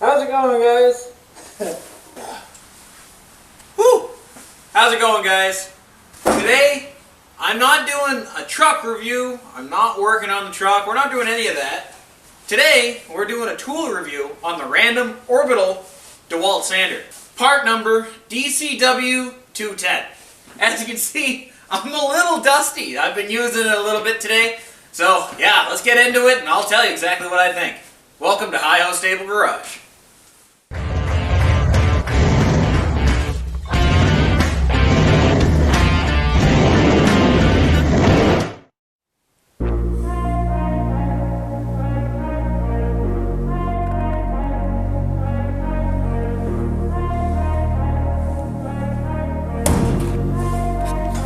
How's it going, guys? Whew! How's it going, guys? Today, I'm not doing a truck review. I'm not working on the truck. We're not doing any of that. Today, we're doing a tool review on the random orbital Dewalt sander. Part number DCW210. As you can see, I'm a little dusty. I've been using it a little bit today. So, yeah, let's get into it and I'll tell you exactly what I think. Welcome to Hi-Ho Stable Garage.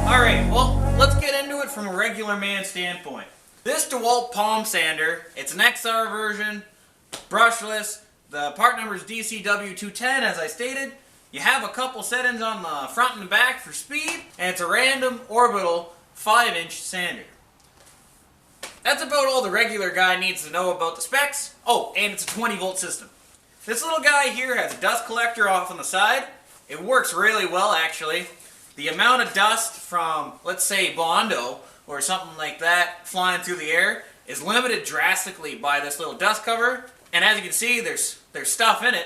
Alright, well, let's get into it from a regular man standpoint. This DeWalt palm sander, it's an XR version, brushless. The part number is DCW210, as I stated. You have a couple settings on the front and the back for speed, and it's a random orbital 5-inch sander. That's about all the regular guy needs to know about the specs. Oh, and it's a 20-volt system. This little guy here has a dust collector off on the side. It works really well, actually. The amount of dust from, let's say, Bondo or something like that flying through the air is limited drastically by this little dust cover. And as you can see, there's stuff in it.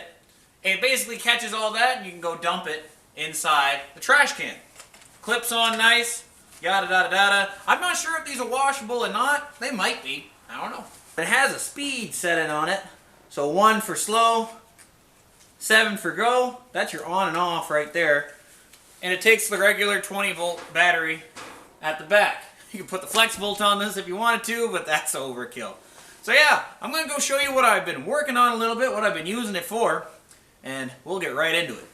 It basically catches all that and you can go dump it inside the trash can. Clips on nice, yada yada yada. I'm not sure if these are washable or not. They might be. I don't know. It has a speed setting on it. So 1 for slow, 7 for go. That's your on and off right there. And it takes the regular 20-volt battery at the back. You can put the flex volt on this if you wanted to, but that's overkill. So yeah, I'm going to go show you what I've been working on a little bit, what I've been using it for, and we'll get right into it.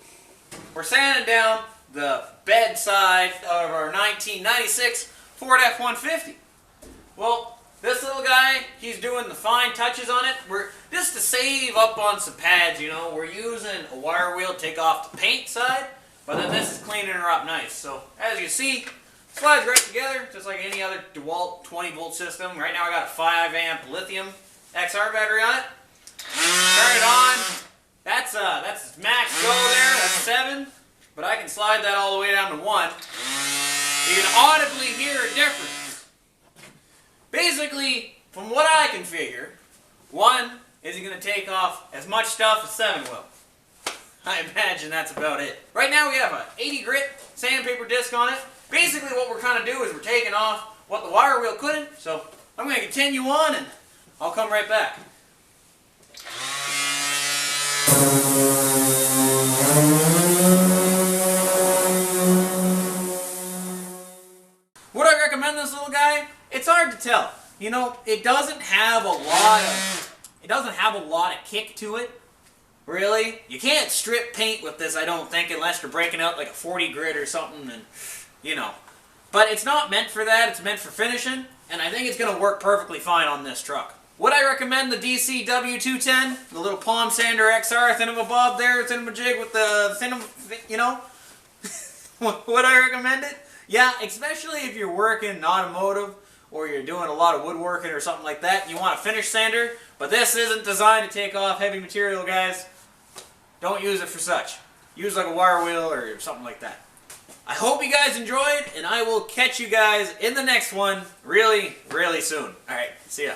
We're sanding down the bed side of our 1996 Ford F-150. Well, this little guy, he's doing the fine touches on it. Just to save up on some pads, you know, we're using a wire wheel to take off the paint side. But then this is cleaning her up nice. So, as you see, slides right together, just like any other DeWalt 20-volt system. Right now I got a 5-amp lithium XR battery on it. Turn it on. That's max go there, that's 7. But I can slide that all the way down to 1. You can audibly hear a difference. Basically, from what I can figure, 1 isn't going to take off as much stuff as 7 will. I imagine that's about it. Right now we have a 80 grit sandpaper disc on it. Basically what we're kind of doing is we're taking off what the wire wheel couldn't. So I'm going to continue on and I'll come right back. Would I recommend this little guy? It's hard to tell. You know, it doesn't have a lot of kick to it. Really? You can't strip paint with this, I don't think, unless you're breaking out like a 40 grit or something, and you know. But it's not meant for that, it's meant for finishing, and I think it's going to work perfectly fine on this truck. Would I recommend the DCW210? The little palm sander XR thingamabob there, thingamajig with the you know? Would I recommend it? Yeah, especially if you're working in automotive, or you're doing a lot of woodworking or something like that, and you want a finish sander, but this isn't designed to take off heavy material, guys. Don't use it for such. Use like a wire wheel or something like that. I hope you guys enjoyed, and I will catch you guys in the next one really, really soon. Alright, see ya.